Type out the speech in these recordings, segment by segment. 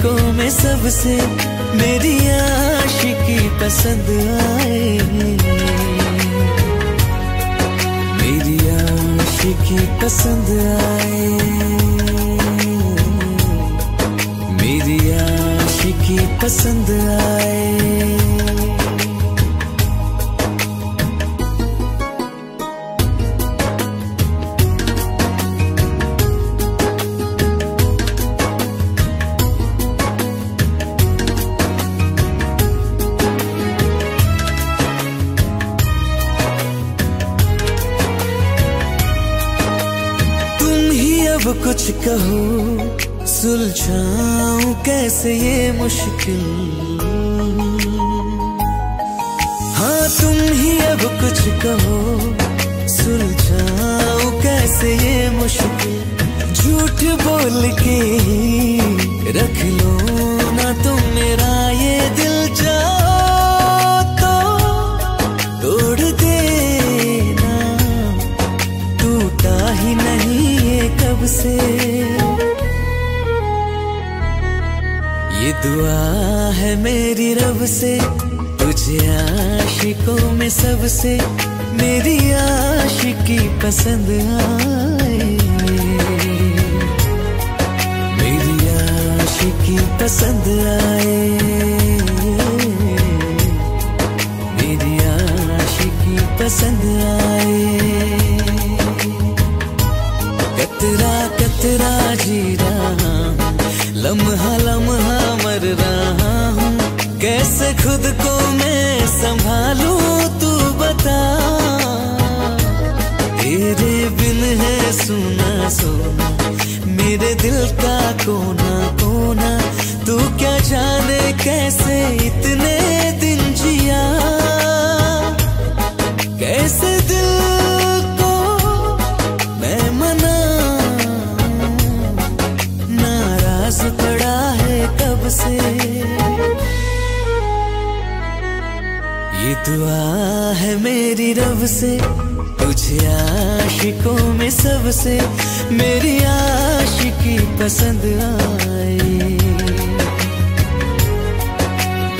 आशिकों में सबसे मेरी आशिकी पसंद आए, मेरी आशिकी पसंद आए, मेरी आशिकी पसंद आए। अब कुछ कहो, सुलझाऊं कैसे ये मुश्किल। हाँ तुम ही अब कुछ कहो, सुलझाऊं कैसे ये मुश्किल। झूठ बोल के रख लो ना तुम मेरा ये दिल, जाओ तो तोड़ देना, टूटा ही नहीं कब से। ये दुआ है मेरी रब से, तुझे आशिकों में सबसे मेरी आशिकी पसंद आए, मेरी आशिकी पसंद आए, मेरी आशिकी पसंद आए। कतरा कतरा जी रहा हूँ, लम्हा लम्हा मर रहा हूँ, कैसे खुद को मैं संभालूं तू बता। तेरे बिन है सुना सोना मेरे दिल का कोना कोना, तू क्या जाने कैसे इतने दिन जिया, कैसे दिल को मैं मना, नाराज पड़ा है कब से। ये दुआ है मेरी रब से, तुझे आशिकों में सबसे मेरी आशिकी पसंद आए,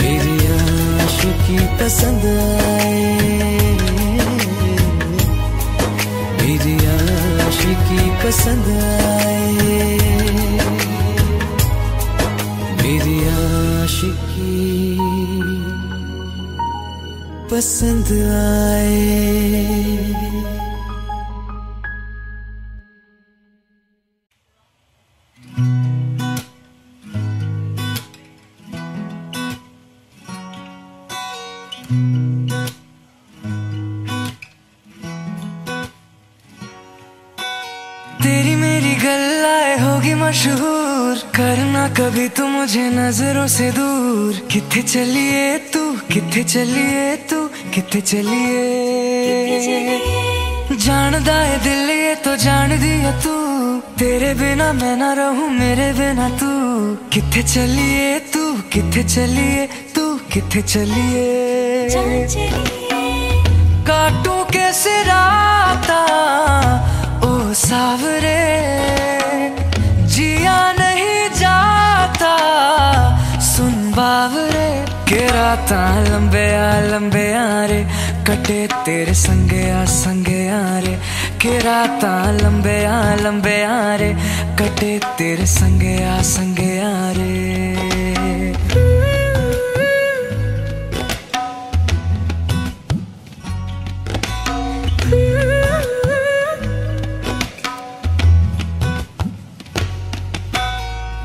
मेरी आशिकी पसंद आए, मेरी आशिकी पसंद आए, मेरी आशिकी पसंद आए। तेरी मेरी गल्लाए होगी मशहूर, करना कभी तू मुझे नजरों से दूर। किथे चलिए तू, किथे चलिए तू, किथे चलिए, जानदा है दिल ये तो जान दिया तू, तेरे बिना मैं ना रहूं मेरे बिना तू। किथे चलिए तू, किथे चलिए तू, किथे चलिए, काटू कैसे राता ओ सावरे, जिया नहीं जाता सुन बावरे। के राता लंबे आ रे, कटे तेरे संगे आ रे। के राता लंबे आ रे, कटे तेरे संगे आ रे।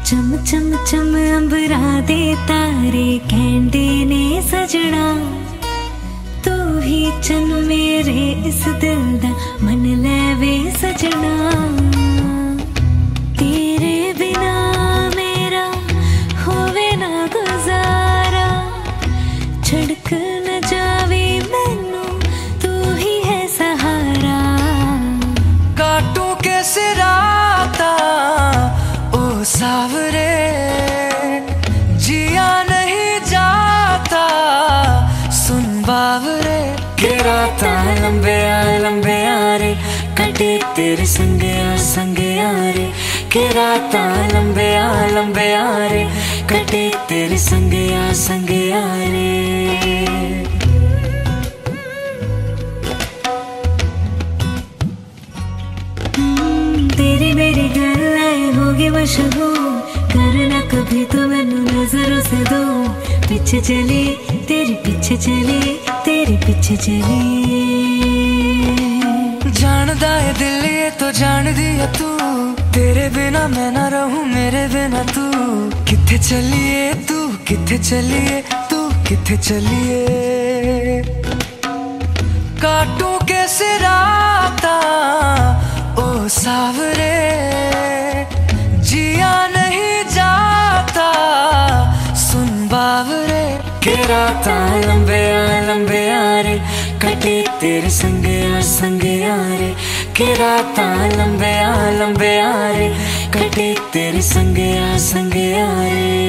चम चम चम अंबरा दे तारे कहंदे ने सजना, तू ही चन मेरे इस दिल दा मन लेवे सजना। तेरे बिना मेरा होवे ना गुजारा, छड़क न जावे मैनू तू ही है सहारा। काटू कैसे राता ओ सावरे, जिया नहीं जाता सुन बावरे। के राता लंबे आ रे, कटे तेरे संगे आ रे। के राता लंबे आ रे, कटे तेरे संगया संगया रे। तेरी मेरी गल्लाएं होगी मशहूर, करना कभी तो मैनू नजरों से दूर। पीछे चली तेरे पीछे चली तेरे पीछे चली। जानदा है दिल ये तो जान दिया तू, तेरे बिना मैं ना रहूं मेरे बिना तू। किथे चलिए तू किथे चलिए तू किथे चलिए। काटू कैसे राता ओ सावरे, जिया नहीं जाता सुन बावरे। के राता लंबे आ रे, कटे तेरे संगया संगया रे। के राता लंबे आ रे, कटे तेरे संगया संगया रे।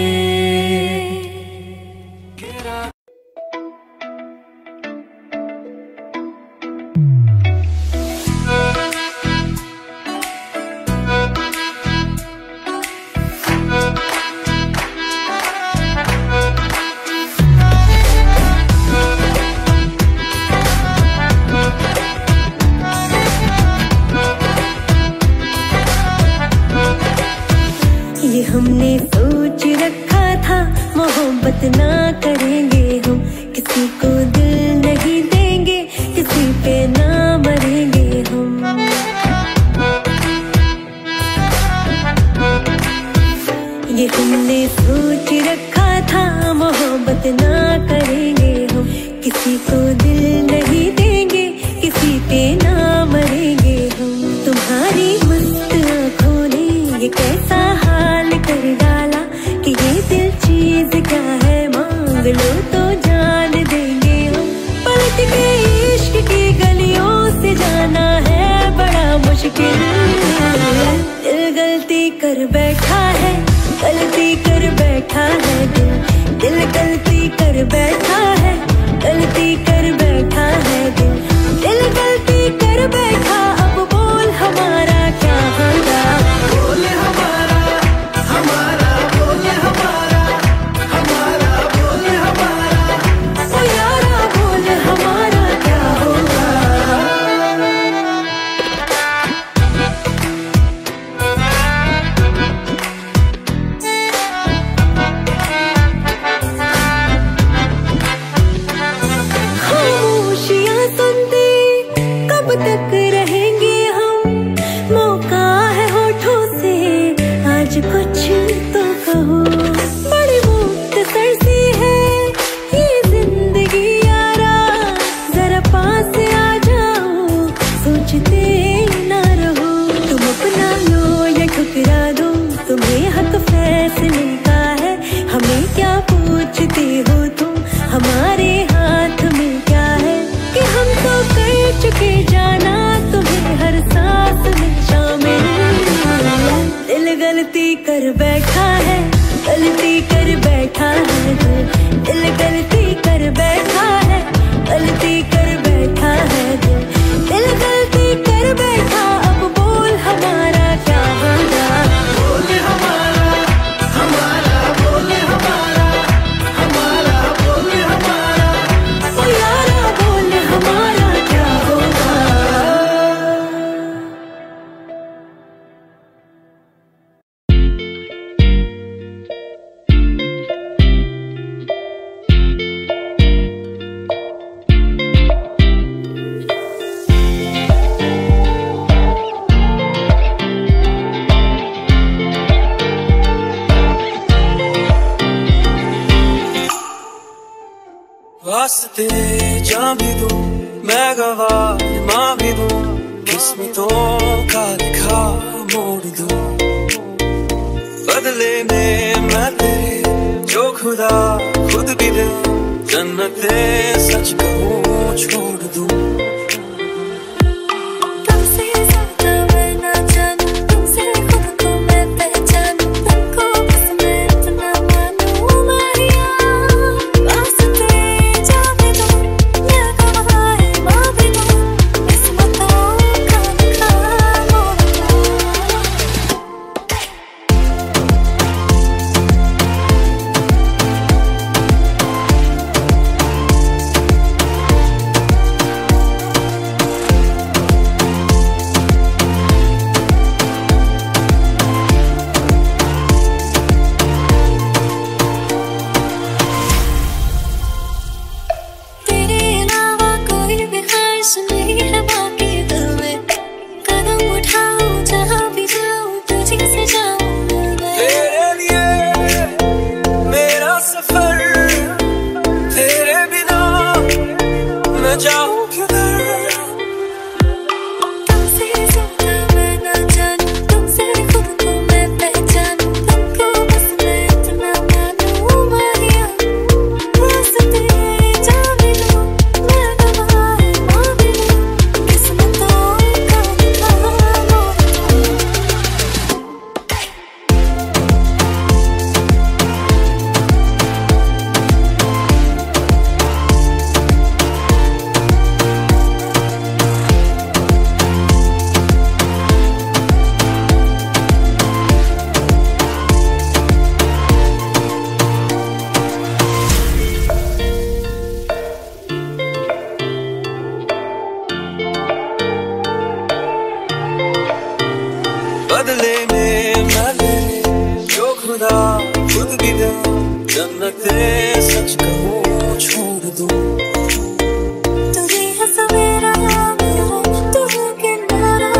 ये हमने सोच रखा था मोहब्बत ना करेंगे हम, किसी को दिल नहीं देंगे किसी पे ना मरेंगे हम। ये हमने सोच रखा था मोहब्बत ना करेंगे हम, किसी को दिल नहीं देंगे किसी पे ना मरेंगे हम। तुम्हारी मस्त आँखों ने ये कैसा हाल कर डाला कि ये दिल चीज क्या है, मांग लो तो जान देंगे हम। पलट के इश्क की गलियों से जाना है बड़ा मुश्किल। दिल गलती कर बैठा है, गलती कर बैठा है दिल। दिल गलती कर बैठा है, गलती कर बैठा है दिल। दिल गलती कर बैठा, अब बोल हमारा क्या होगा। बोल हमारा हमारा बोल हमारा हमारा बोल हमारा। ओ यारा बोल हमारा क्या होगा। खामोशियां सुनते कब तक रहेंगे हम, मौका है होठों से आज कुछ तो कहो। बड़ी मुख्तसर सी है ये जिंदगी यारा, जरा पास आ जाओ सोचते ना रहो। तुम अपना लो या ठुकरा दो, तुम्हें हक फैसले का है। हमें क्या पूछते हो तुम, हमारे हाथ में क्या है कि हम तो कर चुके जाना तुम्हें हर सांस में शामिल। दिल गलती कर बैठा है, गलती कर बैठा है दिल। दिल गलती कर बैठा है, गलती कर बैठा है दिल। दिल गलती कर बैठा, अब बोल हमारा क्या होगा। बोल हमारा हमारा बोल हमारा हमारा बोल हमारा। ओ यारा बोल हमारा क्या होगा। वास्ते जा भी दूं मैं गवाह माँ भी दूं, किस्मतों का लिखा मोड़ दूं। बदले में मैं तेरे जो खुदा खुद भी दे, जन्नते सच कहूँ छोड़ दूं। तुमसे ज्यादा मैं ना जानूं, तुमसे खुद को मैं पहचानूं। तुमको बस मैं इतना मानूं माहिया। वास्ते जा भी दूं मैं गवाह माँ भी दूं, किस्मतों का लिखा मोड़ दूं। मैं जाऊं किधर। तुमसे ज्यादा मैं ना जानूं, तुमसे खुद को मैं पहचानूं, तुमको बस मैं इतना मानूं मारिया। रास्ते जा मिलूं, मैं गवाह मां मिलूं, किस्मतों का लिखा मोड़। बदले में मैंने जो खुदा खुद भी दे, जन्नते सच कहूँ छोड़ दूँ। तू ही है सवेरा मेरा, तू है किनारा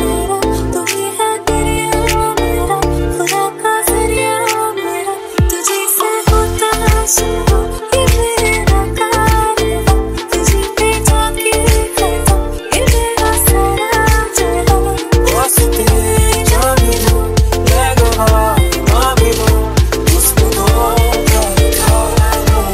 मेरा, तू ही है दरिया मेरा, खुदा का जरिया मेरा। तुझे से होता शुरू ये मेरा कारवां, तुझे पे जाके खत्म ये मेरा सारा जहां। रास्ते जा मिलूं, मैं गवाह मां मिलूं, किस्मतों का लिखा मोड़।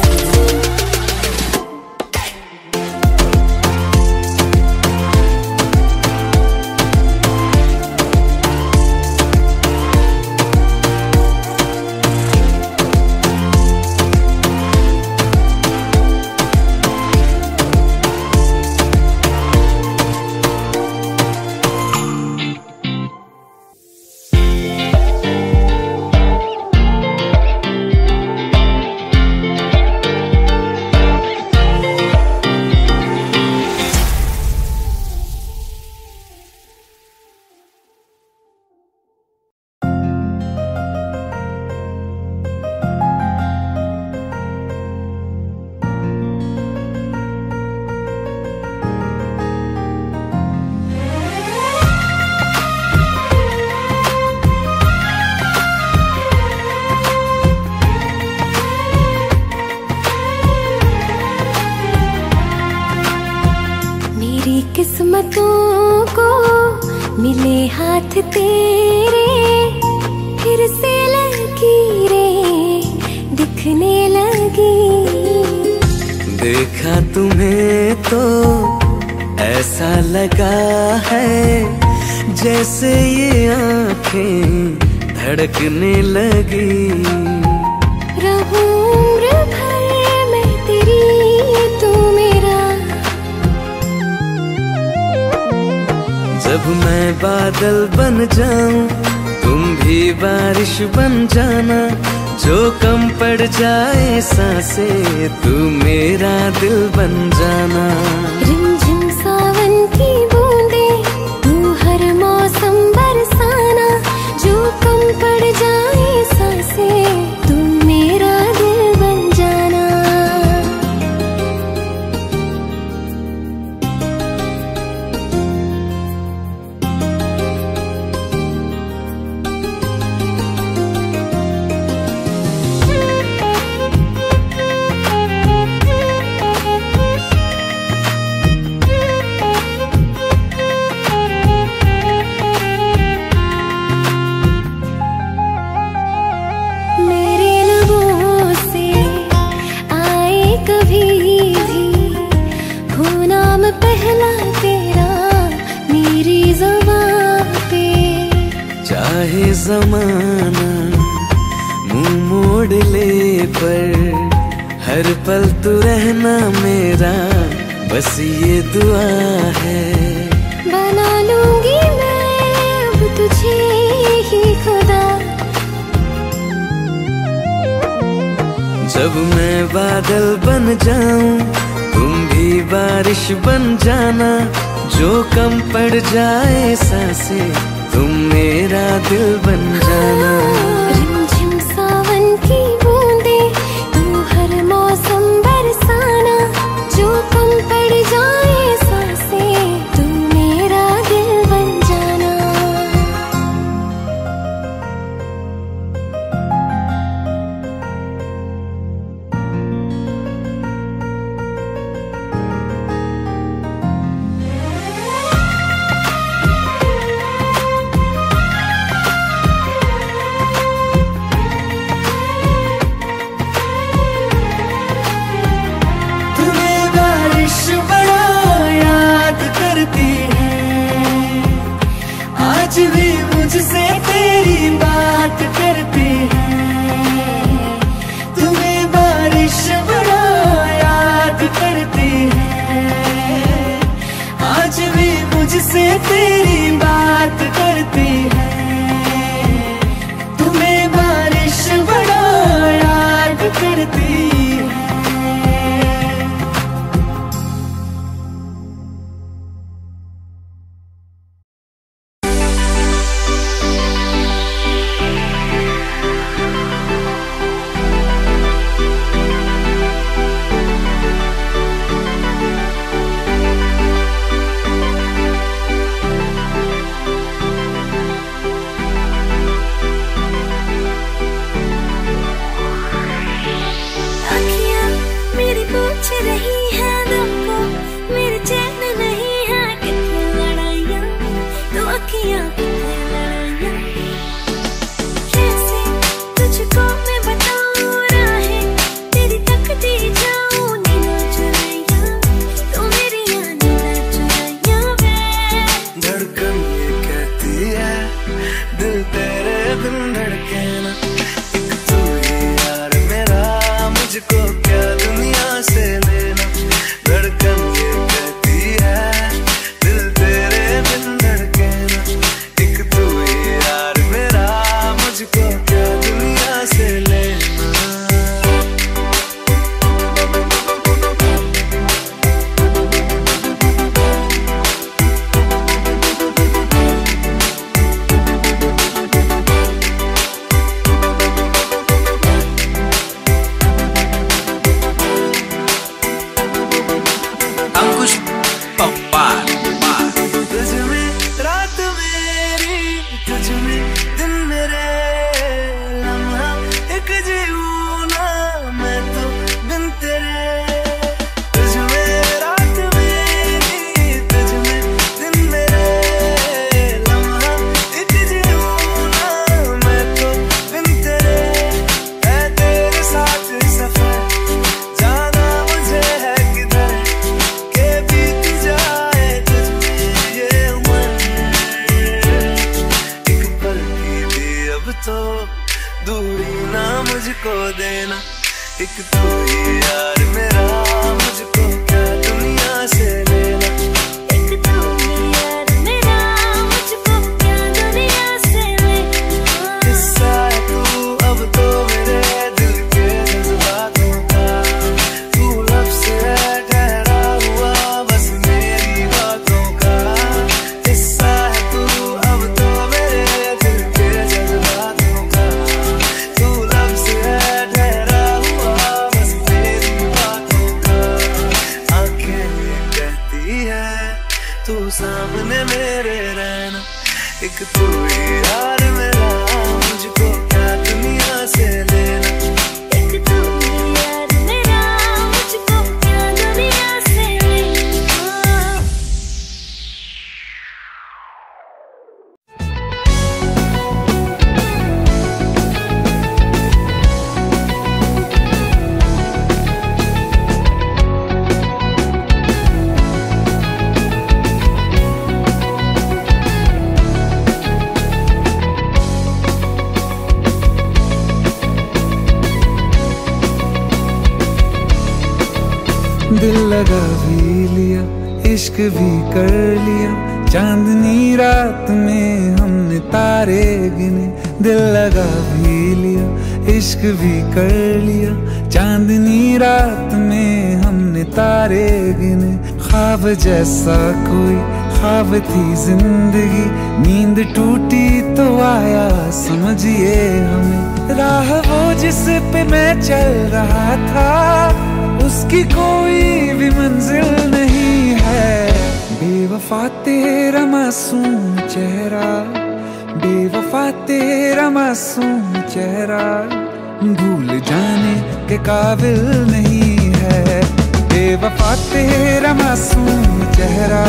मेरी किस्मतों को मिले हाथ तेरे, फिर से लकीरें दिखने लगी। देखा तुम्हें तो ऐसा लगा है, जैसे ये आंखें धड़कने लगी। रहूं उम्र भर मैं तेरी, तू मेरा। जब मैं बादल बन जाऊं, तुम भी बारिश बन जाना, जो कम पड़ जाए सांसें, तू मेरा दिल बन जाना। रिमझिम सावन की बूंदें, तू हर मौसम बरसाना, जो कम पड़ जाए सांसें, तू मेरा दिल बन जाना। मेरे लबों से आए कभी भी हो नाम पहला तेरा मेरी ज़ुबान पे। चाहे जमाना मुंह मोड़ ले, पर हर पल तू रहना मेरा, बस ये दुआ है। बना लूंगी मैं अब तुझे ही खुदा। जब मैं बादल बन जाऊं, तुम भी बारिश बन जाना, जो कम पड़ जाए सांसें, तुम मेरा दिल बन जाना। रिमझिम सावन की बूंदें, तू हर मौसम बरसाना, जो कम पड़ जाए सांसें, तू मेरा दिल बन जाना। एक तू ही यार मेरा, मुझको क्या दुनिया से लेना। एक तू ही यार मेरा, मुझको क्या दुनिया से लेना। हिस्सा है तू अब तो मेरे दिल के जज्बातों का, तू लब से है ठहरा हुआ बस मेरी बातों का। हिस्सा है तू अब तो मेरे दिल के जज्बातों का, तू लब से है ठहरा हुआ बस मेरी बातों का। आंखें ये कहती है तू सामने मेरे रहना, एक तू ही यार मेरा, मुझको क्या दुनिया से लेना। एक तू ही यार मेरा, मुझको क्या दुनिया से लेना। दिल लगा भी लिया, इश्क भी कर लिया, चांदनी रात में हमने तारे गिने। दिल लगा भी लिया, इश्क भी कर लिया, चांदनी रात में हमने तारे गिने। ख्वाब जैसा कोई ख्वाब थी जिंदगी, नींद टूटी तो आया समझिए हमें। राह वो जिस पे मैं चल रहा था, उसकी कोई भी मंजिल नहीं है। बेवफा तेरा मासूम चेहरा, बेवफा तेरा मासूम चेहरा, भूल जाने के काबिल नहीं है। बेवफा तेरा मासूम चेहरा,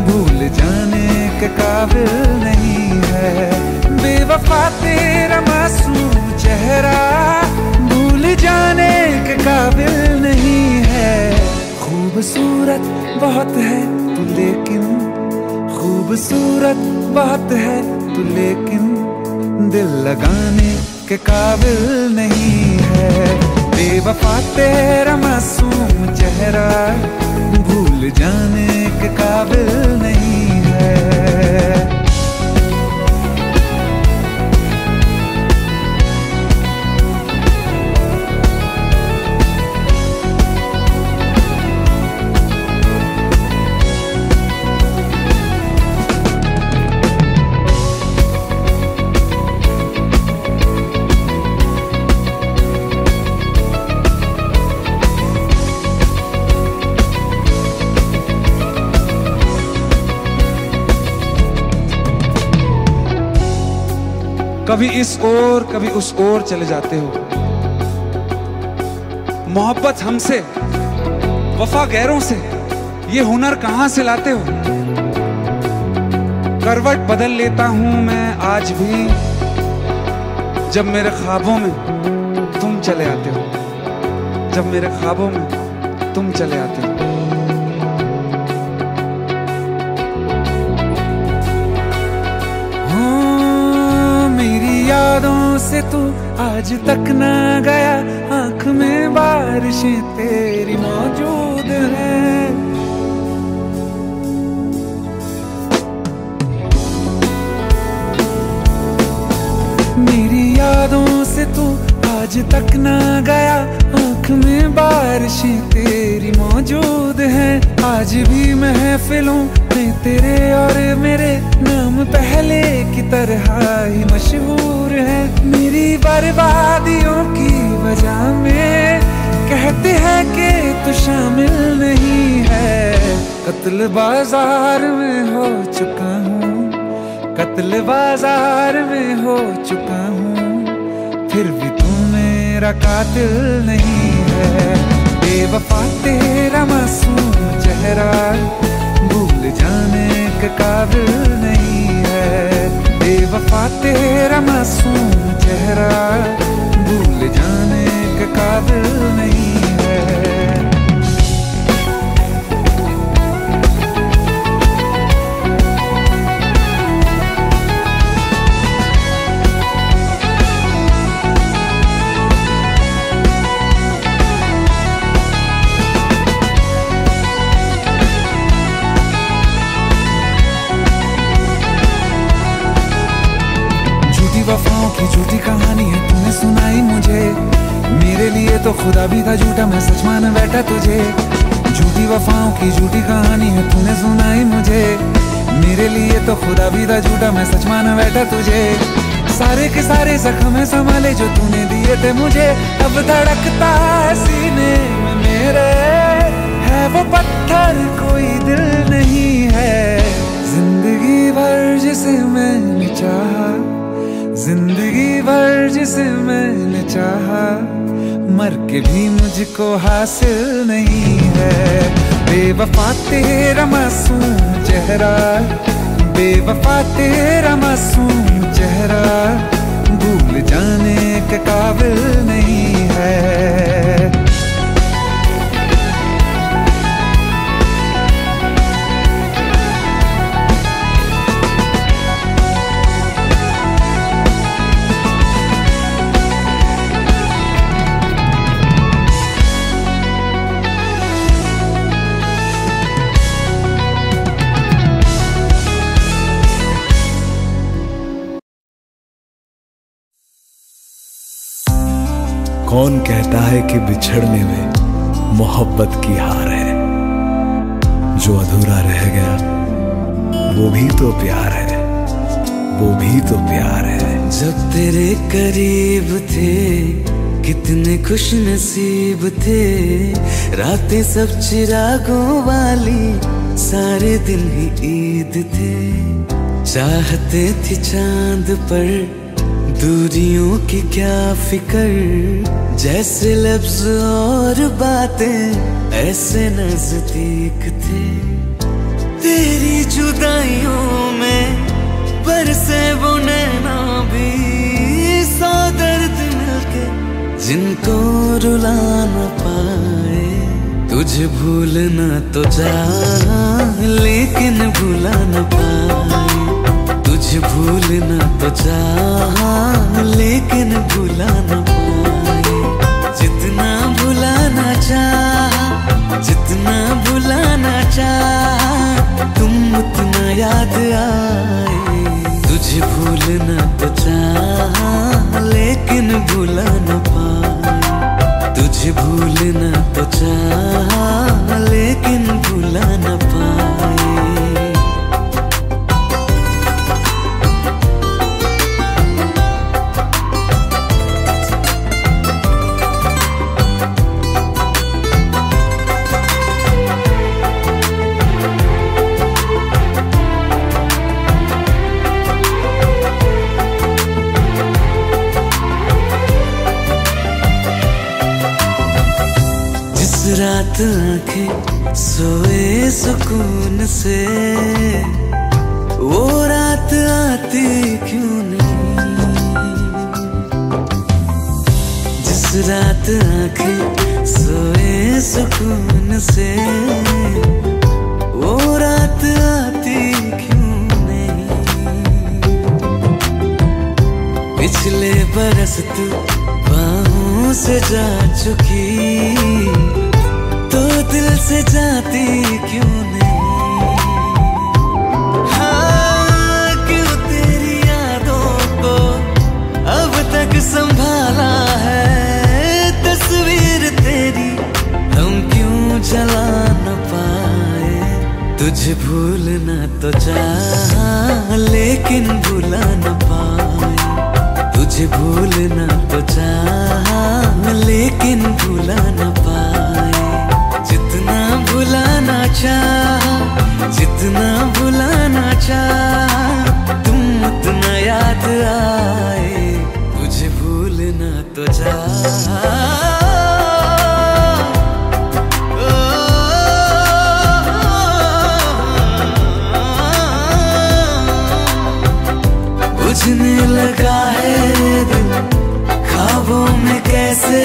भूल जाने के काबिल नहीं है। बेवफा तेरा मासूम चेहरा, भूल जाने के काबिल नहीं है। खूबसूरत बहुत है तू लेकिन, खूबसूरत बहुत है तू लेकिन, दिल लगाने के काबिल नहीं है। बेवफा तेरा मासूम चेहरा, भूल जाने के काबिल नहीं है। कभी इस ओर कभी उस ओर चले जाते हो। मोहब्बत हमसे, वफा गैरों से, ये हुनर कहां से लाते हो। करवट बदल लेता हूं मैं आज भी, जब मेरे ख्वाबों में तुम चले आते हो, जब मेरे ख्वाबों में तुम चले आते हो। यादों से तू आज तक ना गया, आंख में बारिशें तेरी मौजूद हैं। मेरी यादों से तू आज तक ना गया, आंख में बारिशें तेरी मौजूद हैं। आज भी महफिलों में तेरे और मेरे नाम पहले की तरह ही मशहूर है। मेरी बर्बादियों की वजह में कहते हैं कि तू शामिल नहीं है। कत्ल बाजार में हो चुका हूँ, कत्ल बाजार में हो चुका हूँ, फिर भी तू मेरा कातिल नहीं है। बेवफा तेरा मासूम चेहरा, भूल जाने के काबिल नहीं है। बेवफा तेरा मासूम चेहरा, भूल जाने के काबिल नहीं है। तो खुदा भी था झूठा, मैं सच मान बैठा तुझे। झूठी वफाओं की झूठी कहानी है तूने सुनाई मुझे। मेरे लिए तो खुदा भी था झूठा, मैं सच मान बैठा तुझे। सारे के सारे जख्म संभाले जो तूने दिए थे मुझे। अब धड़कता है सीने में मेरे, है वो पत्थर कोई दिल नहीं है। जिंदगी भर जिसे मैंने चाहा, जिंदगी भर जिसे मैंने चाहा, मर के भी मुझको हासिल नहीं है। बेवफा तेरा मासूम चेहरा, बेवफा तेरा मासूम चेहरा, भूल जाने के काबिल नहीं है। कौन कहता है कि बिछड़ने में मोहब्बत की हार है। जो अधूरा रह गया वो भी तो प्यार है, वो भी तो प्यार है। जब तेरे करीब थे कितने खुश नसीब थे, रातें सब चिरागों वाली, सारे दिन ही ईद थे। चाहते थे चांद पर दूरियों की क्या फिकर, जैसे लफ्ज और बातें ऐसे नजदीक थे। तेरी जुदाइयों में बरसे वो नैना भी, सौ दर्द मिलके जिनको रुला न पाए। तुझे भूलना तो चाह लेकिन भुला न पाए। तुझे भूलना तो चाह लेकिन भुला न पाए। जितना भुलाना चाह, जितना भुलाना चाह, तुम उतना याद आए। तुझे भूलना तो चाह लेकिन भुला न पाए। तुझे भूलना तो चाह लेकिन भुला न पाए। रात आंखें सोए सुकून से, वो रात आती क्यों नहीं। जिस रात आंखें सोए सुकून से, वो रात आती क्यों नहीं। पिछले बरस तू बाहों से जा चुकी, तो दिल से जाती क्यों नहीं। हाँ, क्यों तेरी यादों को अब तक संभाला है। तस्वीर तेरी हम क्यों जला न पाए। तुझे भूलना तो चाह लेकिन भुला न पाए। तुझे भूलना तो चाह लेकिन भुला न पाए। जितना भुलाना चाह, जितना भुलाना चाह, तुम उतना याद आए। तुझे भूलना तो चाह, बुझने लगा है दिल ख्वाबों में कैसे,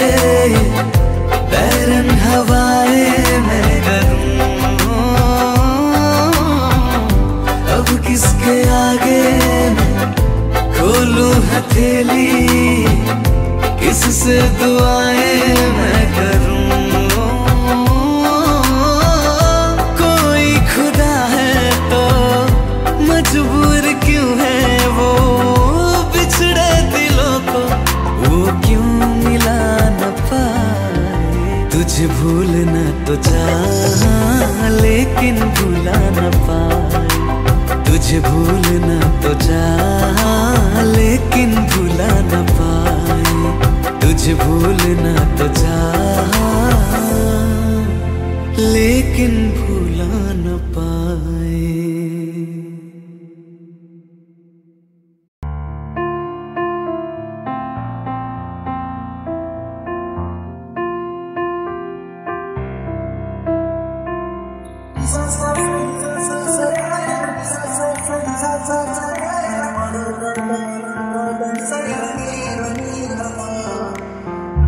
बैरन हवाएं मैं करूं। अब किसके आगे मैं खोलूं हथेली, किससे दुआएं मैं करूं। कोई खुदा है तो मजबूर क्यों है वो, बिछड़े दिलों को वो क्यों मिला न पाए। लेकिन भुला न पाए, तुझे भूलना तो चाहा लेकिन भुला न पाए, तुझे भूलना तो चाहा लेकिन भुला न पाए।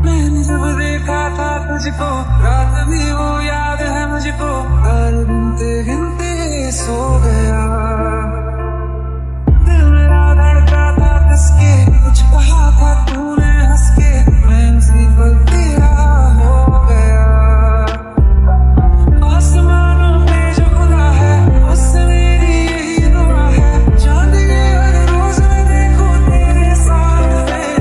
मैंने जब देखा था तुझको, रात भी वो याद है मुझको, हर गिनते गिनते सो गया। दिल मेरा धड़का था किसके, कुछ कहा था तूने हंस के, मैं उसी पल तेरा हो गया। आसमानों में जो खुदा है उससे मेरी यही दुआ है, चांद के हर रोज मैं देखूं तेरे साथ में।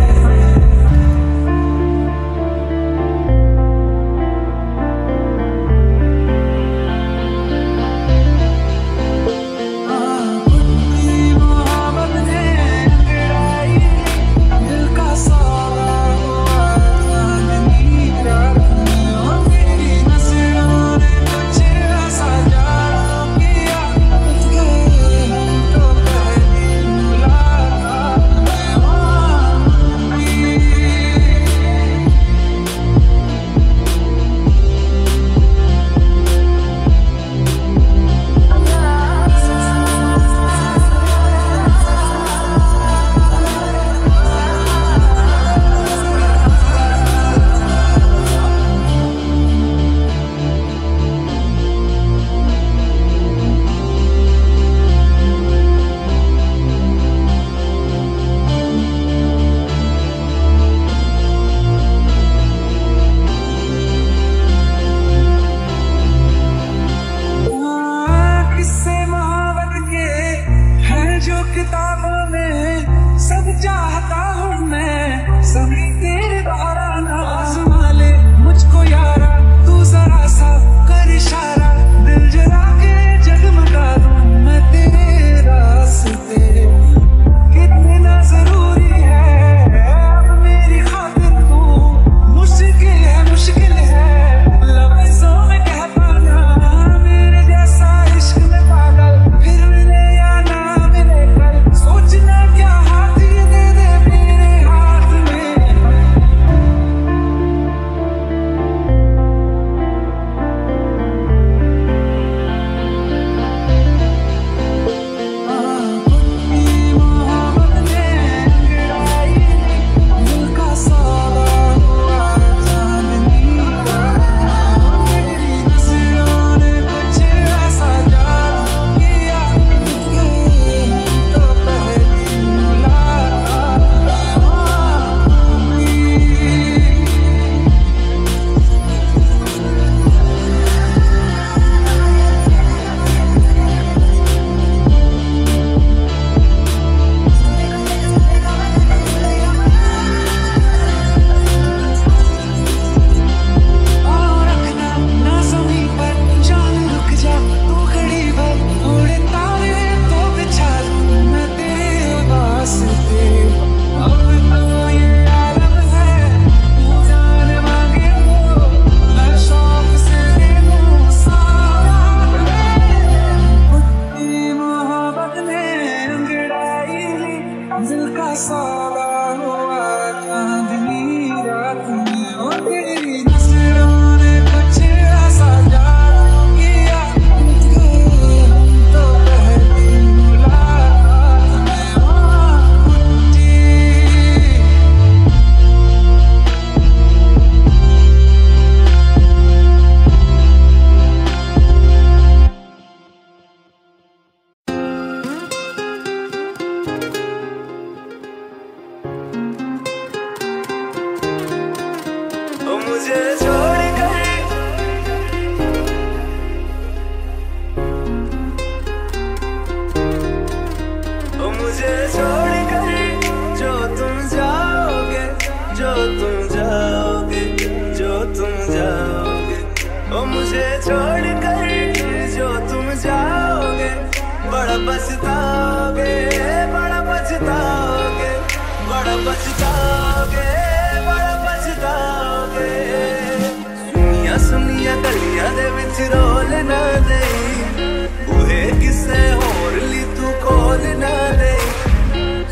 बड़ा पछताओगे, बड़ा पछताओगे, बड़ा पछताओगे, बड़ा पछताओगे। सुनिया सुनिया गलियां दे विच रोल ना देई, बूहे किसे होर ली तू खोल ना देई।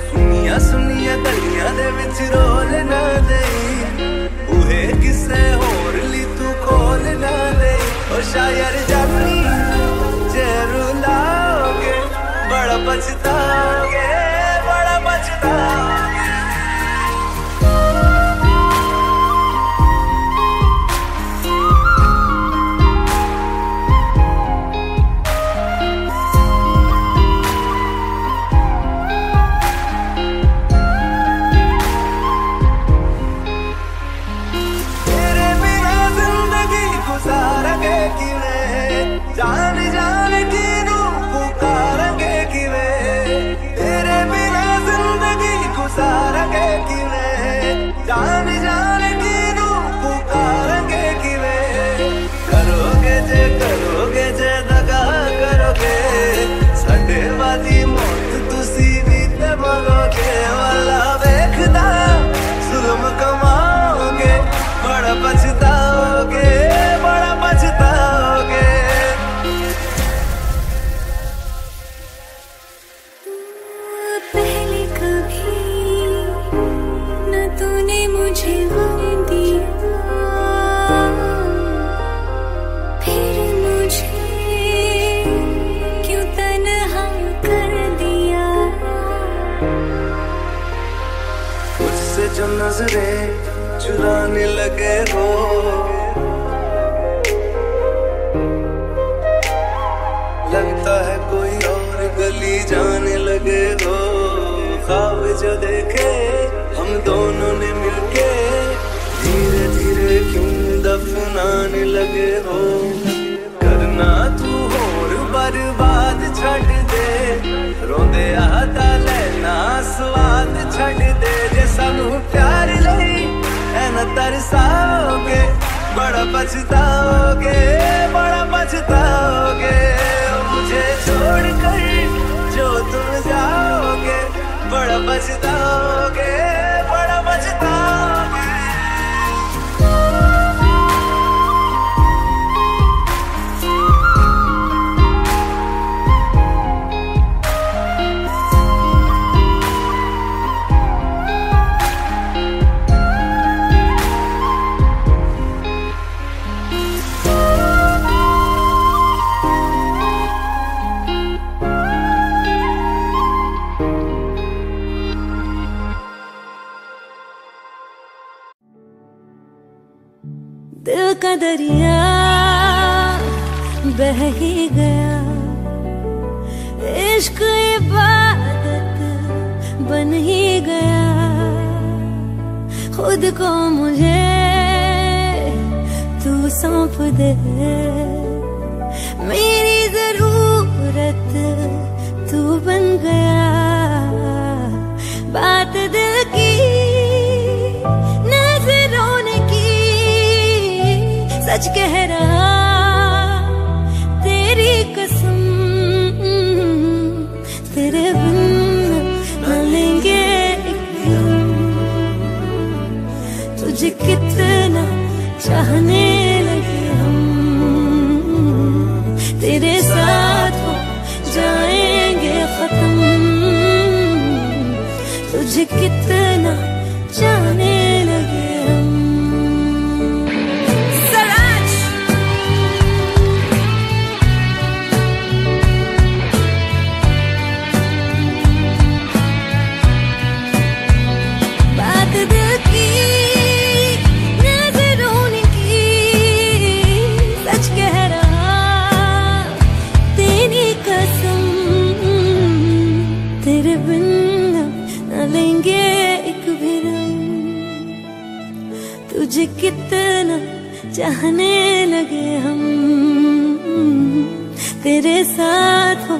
सुनिया सुनिया गलियां दे विच रोल ना देई, बूहे किसे होर ली तू खोल ना देई। ओ शायर जानी जे रुलाओगे, बड़ा पछताओगे, बड़ा पछताओगे। जान जान की नू पुकारेंगे किवें, तेरे बिना जिंदगी गुजारेंगे किवें। जान जान की नू पुकारेंगे किवें। करोगे जे दगा करोगे, साडे वाली मौत तुसी भी ते मरोगे। वाला वेखदा जुल्म कमाओगे, बड़ा पछताओगे, बड़ा पछताओगे। पहले कभी न तूने मुझे गम दिया, फिर मुझे क्यों तन्हा कर दिया। मुझसे जो नजरें चुराने लगे हो, लगता है कोई और गली जाने लगे हो। ख्वाब जो देखे हम दोनों ने मिलके, धीरे धीरे क्यों दफनाने लगे हो। करना तू होर बर्बाद छड़ दे, रोंदे आता लेना स्वाद छड़ दे। जे सानू प्यार लई ऐना तरसाओगे, बड़ा पछताओगे, बड़ा पछताओगे। मुझे छोड़कर जो तुम जाओगे, बड़ा पछताओगे, बड़ा पछताओगे। दिल का दरिया बह ही गया, इश्क इबादत बन ही गया। खुद को मुझे तू सौंप दे, मेरी जरूरत तू बन गया। बात दिल की सच कह रहा, तेरी कसम तेरे बिन न लेंगे एक दम। तुझे कितना चाहने लगे हम, तेरे साथ हो जाएंगे खत्म। तुझे कितना चाहने लगे हम। तुझे कितना चाहने लगे हम, तेरे साथ हो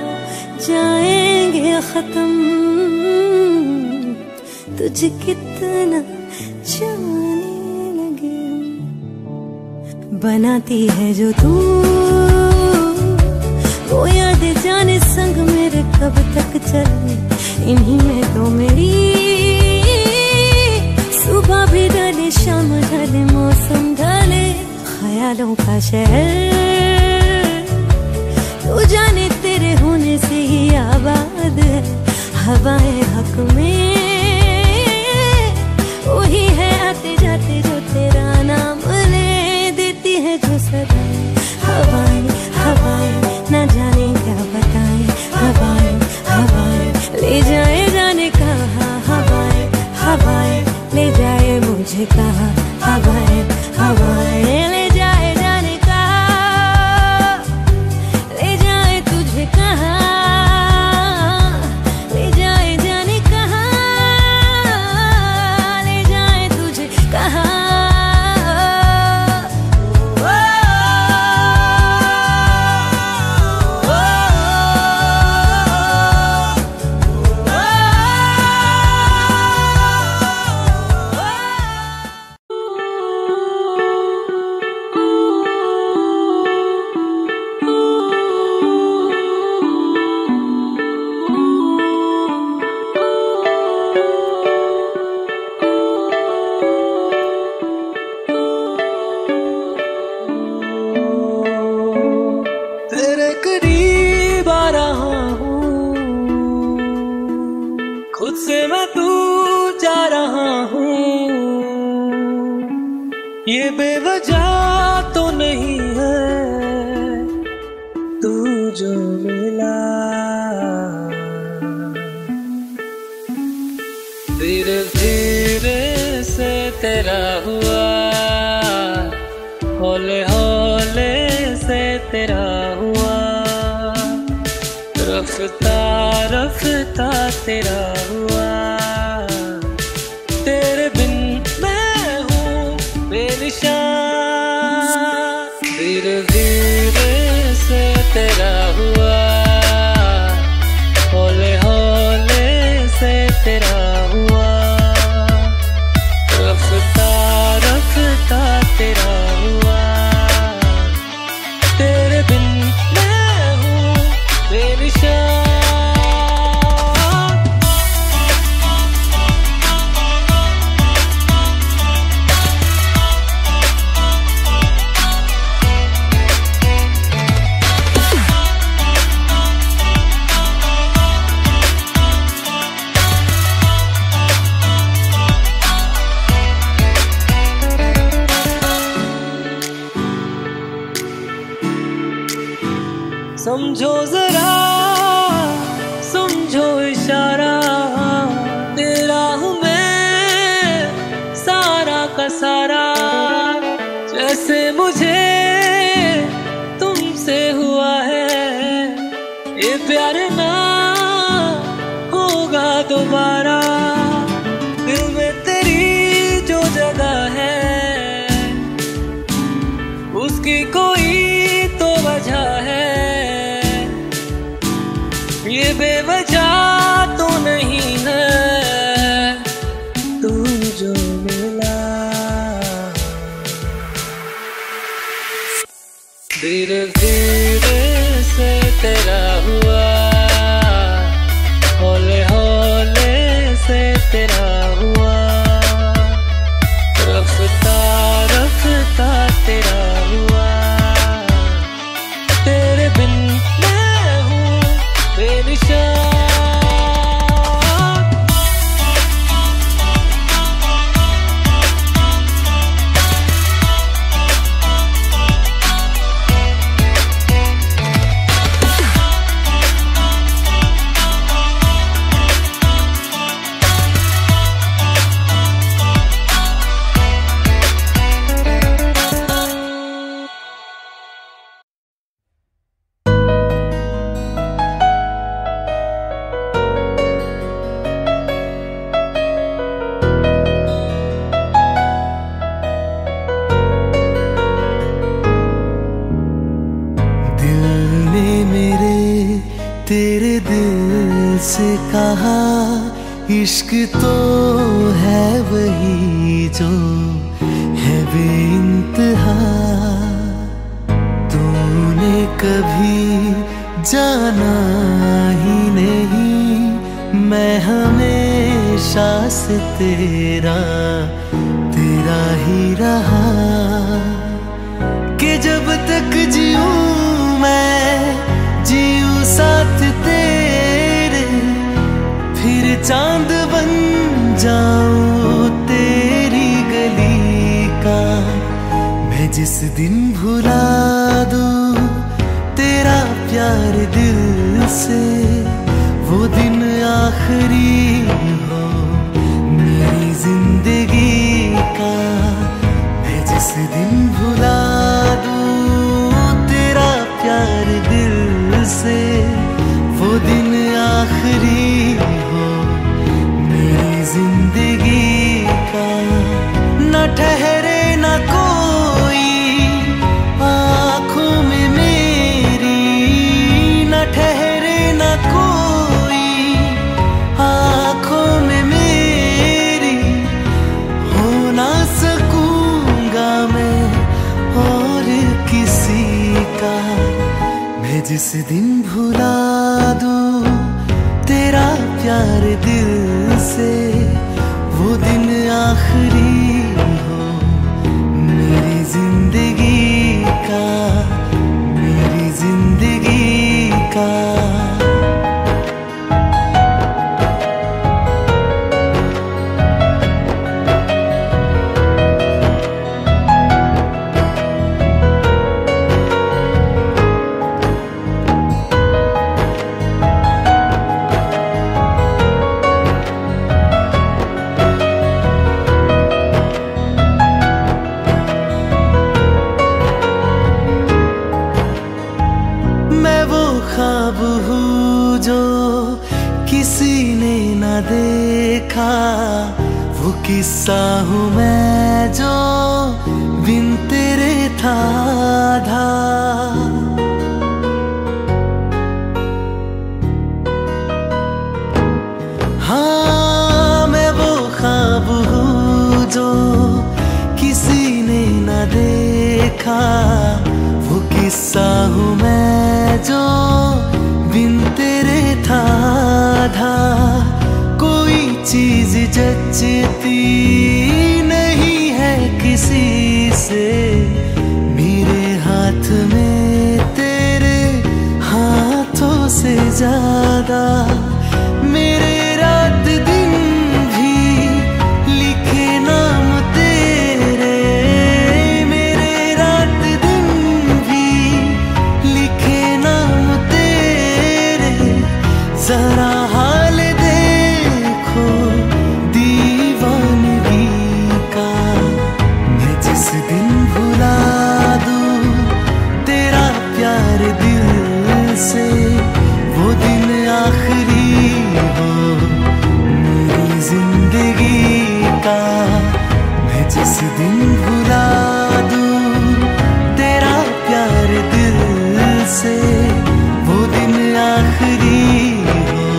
जाएंगे खत्म। तुझे कितना चाहने लगे हम। बनाती है जो तू वो याद जाने संग मेरे शहर, तू जाने तेरे होने से ही आबाद है। हवाएं हक में वही है आते जाते जो तेरा नाम ले देती है जो सदा। हवाएं हवाएं न जाने क्या बताएं, हवाएं हवाएं ले जाए जाने कहाँ। हवाएं हवाएं ले जाए मुझे कहाँ। हवाएं हवाएं ले जाए जाने कहाँ, ले जाए तुझे कहाँ, ले जाए जाने कहाँ, ले जाए तुझे कहाँ। खुद से मैं दूर जा रहा हूँ, ये बेवजह तो नहीं है तू जो मिला। धीरे धीरे से तेरा हुआ, हौले हौले से तेरा हुआ, रफ्ता रफ्ता तेरा हुआ। तेरे बिन मैं हूँ बेनिशान। धीरे धीरे से तेरा हुआ, हौले हौले से तेरा हुआ, रफ्ता रफ्ता तेरा हुआ। तेरे बिन मैं हूँ बेनिशान। समझो जरा, समझो इशारा, तेरा हूँ मैं सारा का सारा। जैसे मुझे तुमसे हुआ है, ये प्यार ना होगा दोबारा। दिल में तेरी जो जगह है, उसकी कोई तो वजह है। ये बेवजह तो नहीं है तू जो मिला। धीरे धीरे से तेरा हुआ, हौले हौले से तेरा हुआ, रफ्ता रफ्ता तेरा हुआ। तेरे बिन मैं हूँ बेनिशान। तेरे दिल से कहा इश्क तो है वही जो है बेइंतहा। तूने कभी जाना ही नहीं, मैं हमेशा से तेरा ही रहा। कि जब तक जीऊं मैं, जीऊं साथ तेरे, फिर चांद बन जाऊं तेरी गली का। मैं जिस दिन भुला दूं तेरा प्यार दिल से, वो दिन आखिरी हो मेरी जिंदगी का। मैं जिस दिन भुला दूं तेरा प्यार दिल से, वो दिन आखिरी हो मेरी जिंदगी का। न ठहरे न कोई आँखों में मेरी, न ठहरे न कोई आँखों में मेरी, हो ना सकूंगा मैं और किसी का। मैं जिस दिन भुला दूं तेरा प्यार दिल से, वो दिन आखिरी हो मेरी जिंदगी का, मेरी जिंदगी का। ख्वाब हूँ जो किसी ने न देखा, वो किस्सा हूँ मैं जो बिन तेरे था आधा। हाँ मैं वो ख्वाब हूँ जो किसी ने न देखा, वो किस्सा हूँ मैं जो बिन तेरे था आधा। कोई चीज जचती नहीं है किसी से, मेरे हाथ में तेरे हाथों से ज्यादा। मेरे रात दिन भी लिखे नाम तेरे, मेरे रात दिन भी लिखे नाम तेरे। जरा हाल देखो दीवानगी का। मैं जिस दिन भुला दूं तेरा प्यार दिल से, वो दिन आखिरी हो मेरी जिंदगी का। मैं जिस दिन भुला दूं तेरा प्यार दिल से, वो दिन आखिरी हो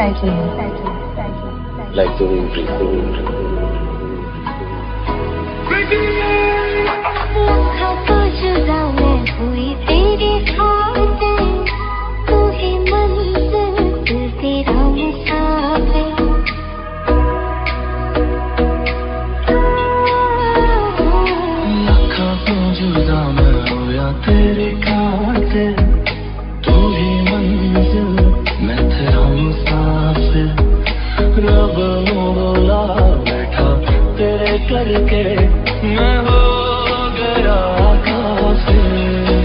Like the wind breathes. तो जुदा मैं हुई तेरी खातिर, तू ही मंजिल तेरा मुसाफिर। लाखों तो जुदा मैं हुआ तेरी खातिर, तू ही मंजिल मैं तेरा मुसाफिर। रब बोला बैठा तेरे करके मैं हो गया काफिर।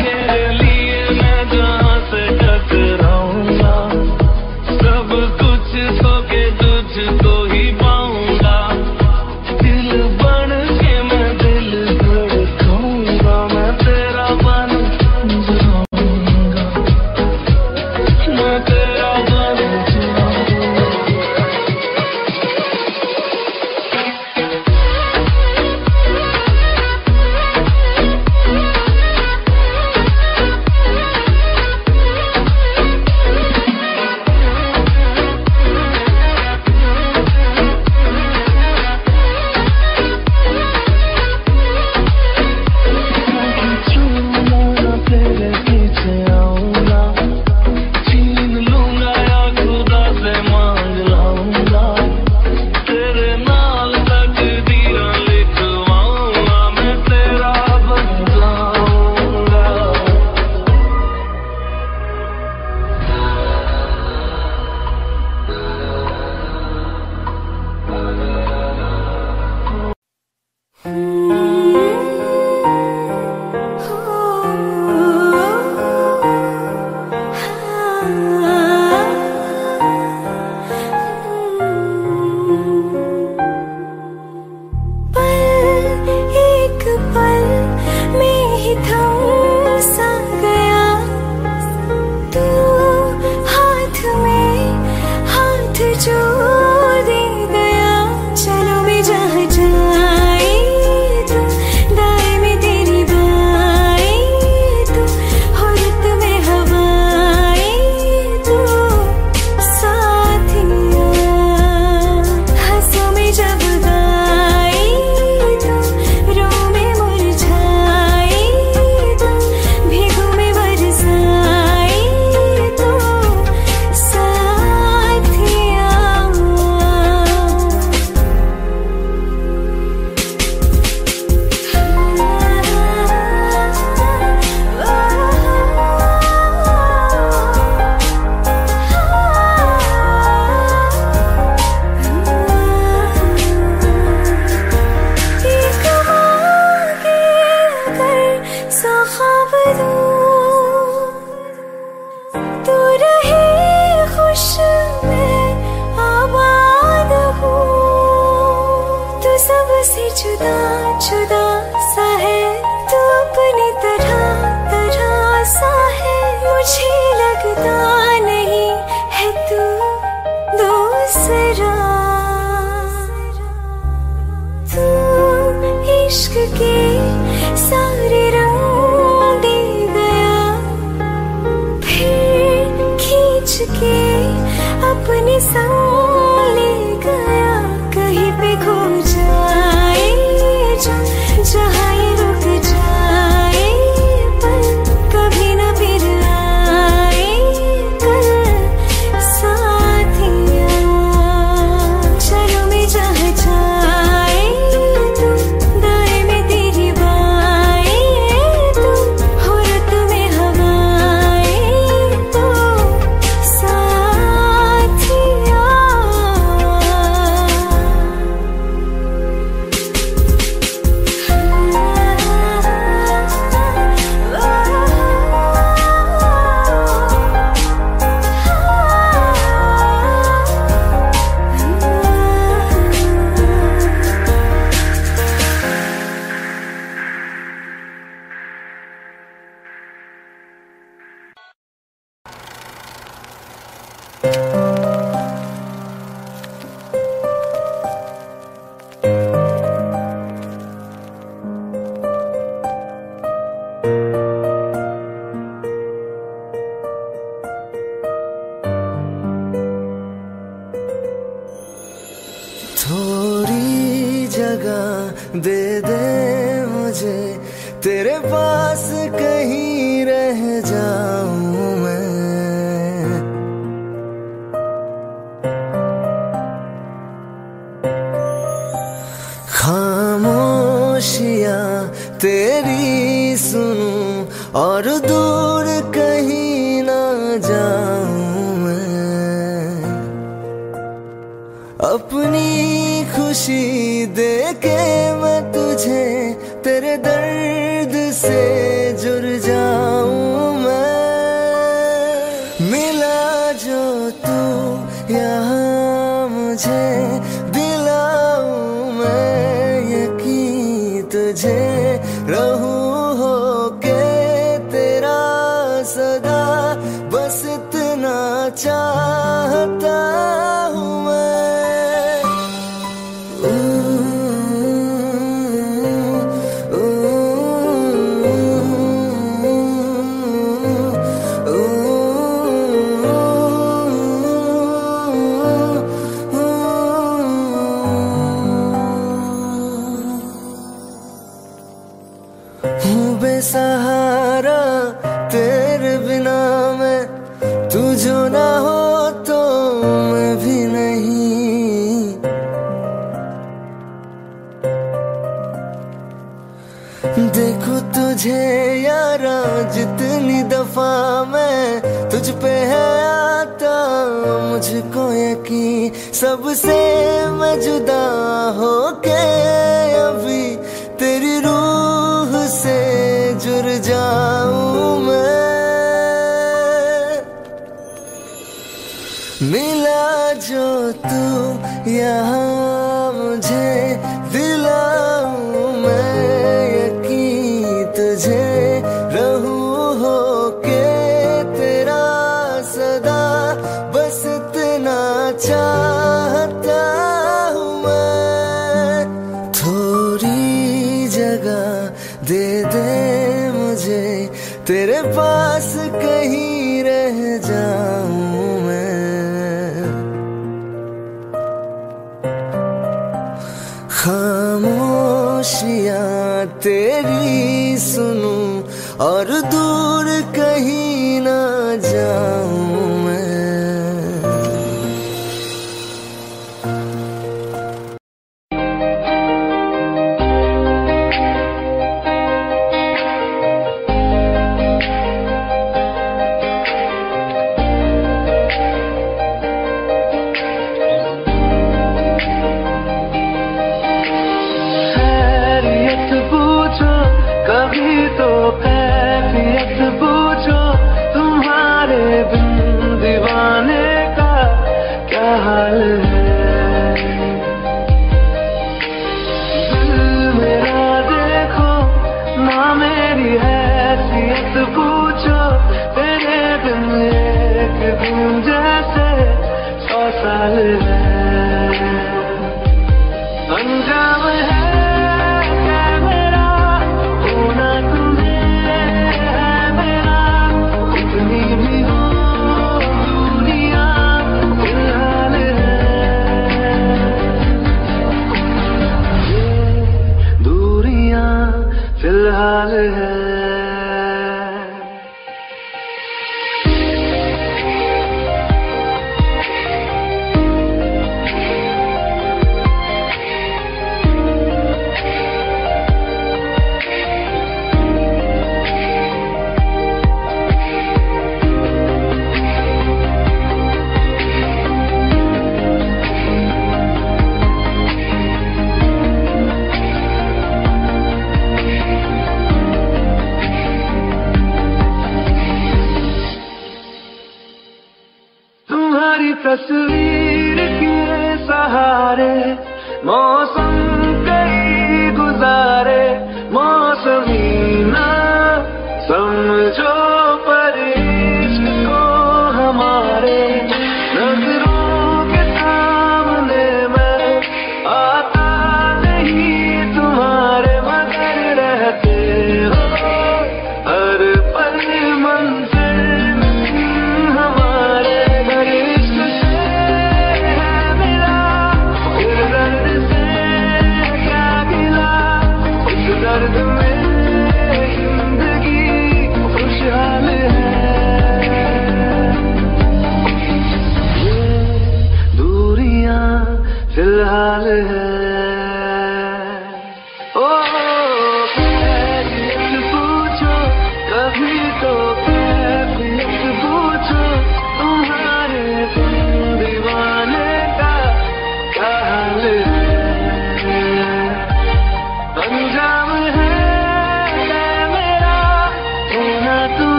तेरे लिए मैं जहाँ से टकराऊंगा, सब कुछ खो के तुझको ही पाऊंगा। दिल बन के मैं दिल धड़काऊंगा, मैं तेरा बन जाऊंगा, मैं तेरा बन जाऊंगा। तेरे पीछे आऊंगा, छीन लूंगा या खुदा से मांग लाऊंगा। तेरे नाल तकदीरें लिखवाऊंगा, मैं तेरा बन जाऊंगा। एक पल में ही थम सा गया, तू हाथ में हाथ जो दे गया। चलो मैं जहाँ जाए तू, दाएं में तेरी बाएं तू, हुर्रत में हवाएं तू, साथिया हंसों में जब गाए तू, रो में मुरझाए तू, भीगों में बरसाए तू, साथिया। एक मांगे अगर सौ ख्वाब दूं, तू रहे खुश मैं आबाद हूँ। तू सबसे जुदा जुदा सा है, तू अपनी तरह तरह सा है। मुझे लगता नहीं है तू दूसरा, तू इश्क के सारे रंग दे गया। दे दे मुझे, तेरे पास कहीं रह जाऊं मैं। खामोशियां तेरी सुनूं और दूर कहीं ना जाऊं मैं। अपनी खुशी देके मैं तुझे तेरे दर्द से जुड़ जाऊं मैं। मिला जो तू यहाँ मुझे, दिलाऊं मैं यकीन तुझे, रहूं होके तेरा सदा, बस इतना चाहता हूँ मैं। बेसहारा तेरे बिना मैं, तू जो ना हो तो मैं भी नहीं। देखो तुझे यारा जितनी दफा मैं तुझ पे है आता, मुझको यकीन सबसे मैं जुदा होके अभी तेरी रूह से जुड़ जाऊं मैं। मिला जो तू यहाँ मुझे, दिलाऊं मैं यकीन तुझे, रहूं होके तेरा सदा, बस इतना चाहता हूँ मैं। थोड़ी जगह दे दे मुझे, तेरे पास कहीं रह जाऊं मैं। खामोशियां तेरी सुनूं और दूर कहीं ना जाऊं मैं। तस्वीर के सहारे मौसम कई गुजारे, मौसमी ना समझो पर इश्क को हमारे, नजरों के सामने मैं आता नहीं तुम्हारे, मगर रहते हो हर पल मंजिल हमारे। घर इश्क से है मिला, फिर दर्द से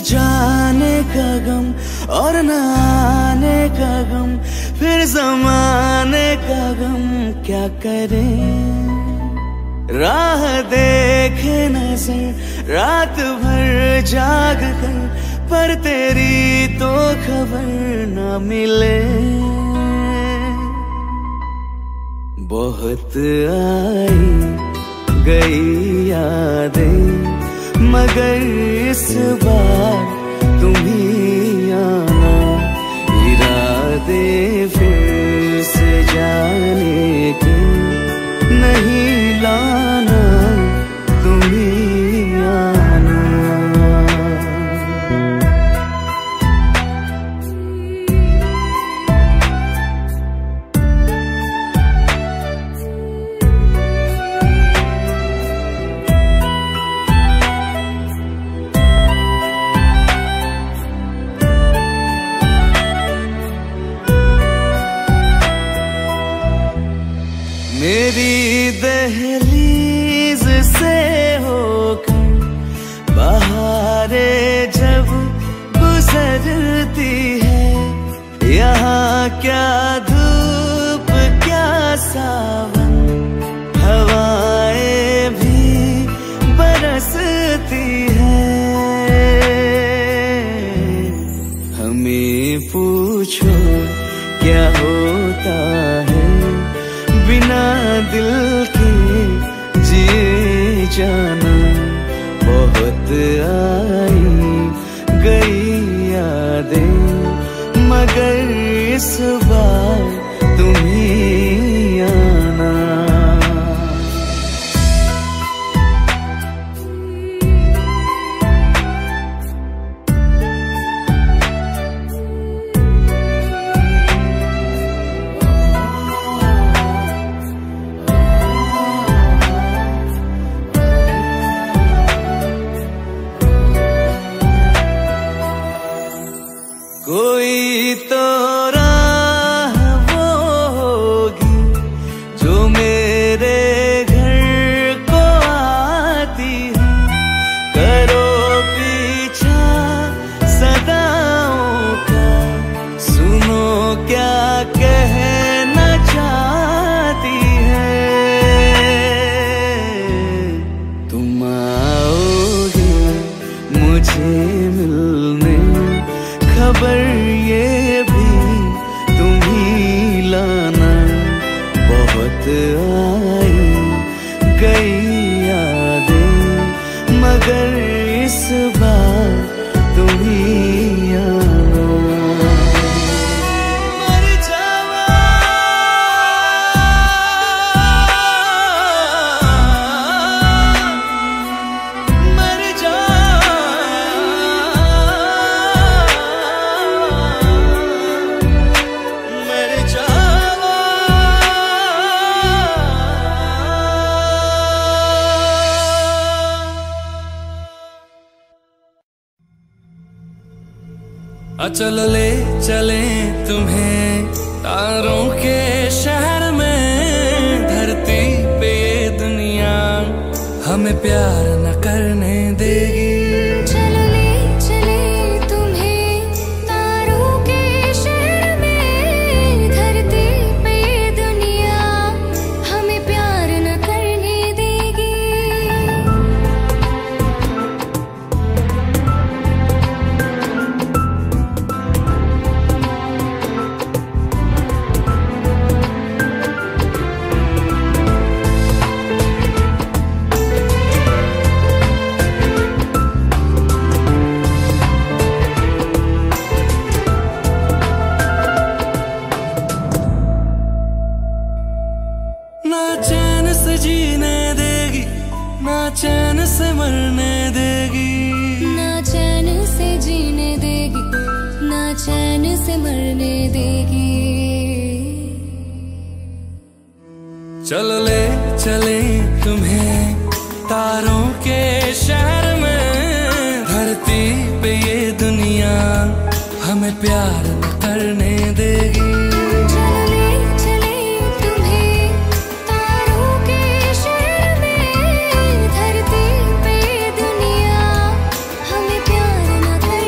जाने का गम और न आने का गम, फिर ज़माने का गम क्या करें। राह देखे नजर रात भर जाग कर, पर तेरी तो खबर न मिले। बहुत आई गई यादें, मगर इस बार तुम ही आना। इरादे फिर से जाने के नहीं लाना, तुम ही आना। मेरी दहलीज से होकर बहारें जब गुजरती है, यहाँ क्या धूप क्या सावन, हवाएं भी बरसती है। हमें पूछो क्या होता है बिना दिल के जिए जाना। बहुत आई गई यादें, मगर इस बार तुम ही आना। कोई तो राह वो होगी जो मेरे घर को आती है। करो पीछा सदाओं का, सुनो क्या कहना चाहती है। तुम आओगे मुझे मिलने, खबर ये भी तुम ही लाना। बहुत आई गई यादें, मगर इस बार तुम ही आना। मर जावा मर जा चलो ले चले तुम्हें तारों के शहर में। धरती पे ये दुनिया हमें प्यार न करने देगी। चलो ले चले तुम्हें तारों के शहर में। धरती पे ये दुनिया हमें प्यार न करने देगी। चैन से मरने देगी, ना चैन से जीने देगी, ना चैन से मरने देगी। चलो ले चले तुम्हें तारों के शहर में। धरती पे ये दुनिया हमें प्यार न करने देगी। धरती पे दुनिया हमें प्यार न कर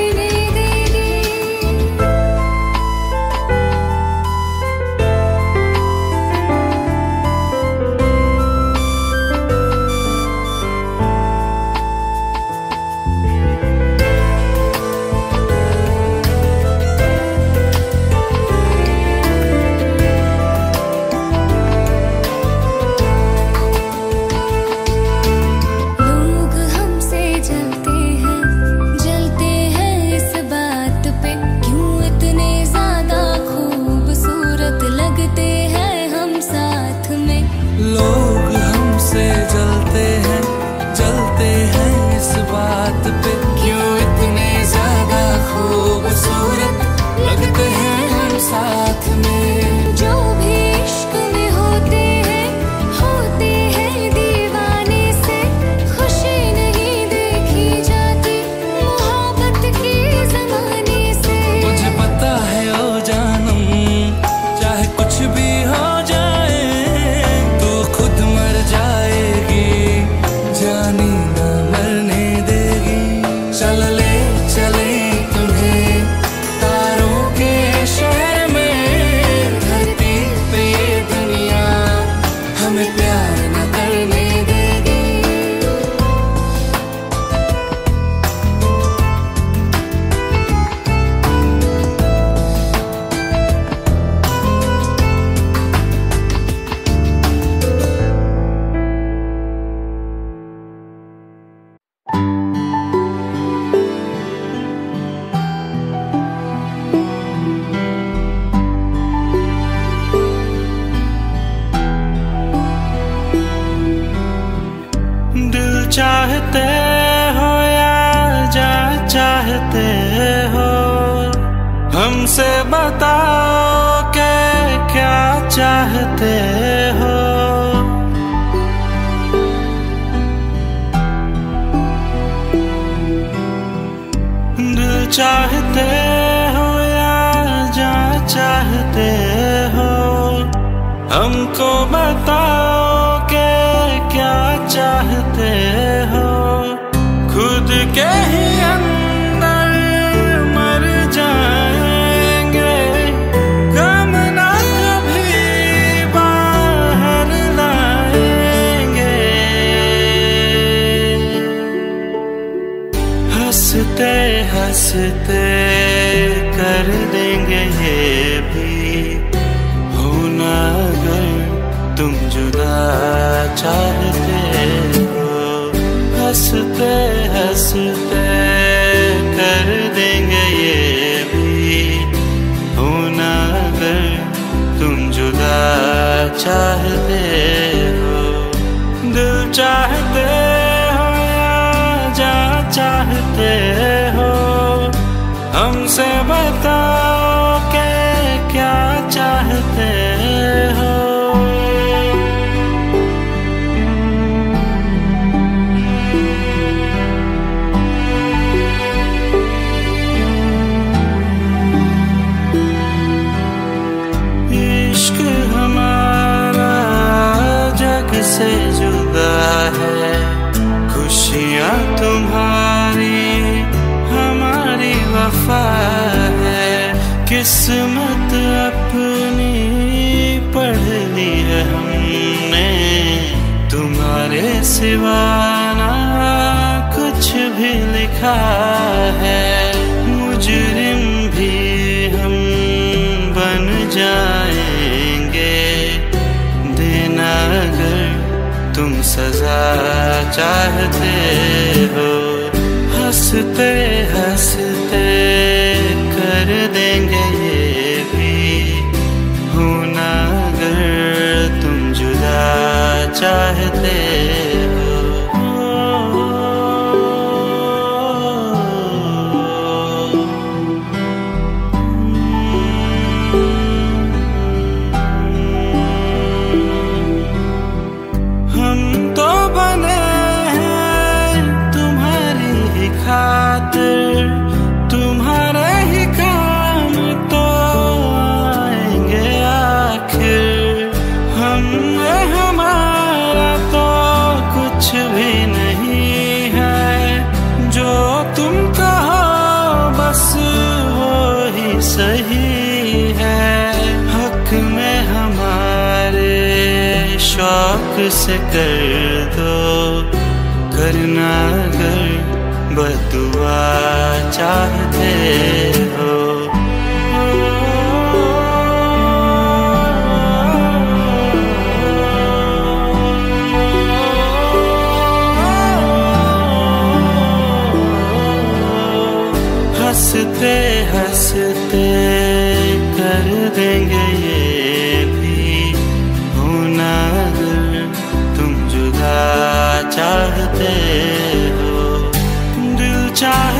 हमको बताओ कि क्या चाहते हो, खुद के ही अंदर मर जाएंगे, गम ना कभी बाहर लाएंगे। हंसते हंसते कर देंगे ये भी, होना अगर तुम जुदा चाहते हो। हंसते हंसते कर देंगे ये भी, होना अगर तुम जुदा चाहते हो। दिल चाहते हो या जा चाहते हो, हमसे बताओ कि क्या चाहते हो। इश्क हमारा जग से जुदा है, खुशियाँ तुम्हारी हमारी वफा है। किस्मत अपनी पढ़ ली है हमने, तुम्हारे सिवा ना कुछ भी लिखा है। मुजरिम भी हम बन जाएंगे, देना अगर तुम सजा चाहते हो। हंसते हंसते कर देंगे ये भी, होना अगर तुम जुदा चाहते हो। हम तो बने हैं तुम्हारी ही खातिर, तुम्हारे ही काम तो आएंगे आखिर। हमने हमारा तो कुछ भी नहीं है, जो तुम कहो बस वो ही सही है। हक में हमारे शौक से कर दो, करना अगर बदुआ चाहते हो। हंसते हंसते कर देंगे ये भी, होना अगर तुम जुदा चाहते हो। दिल चाह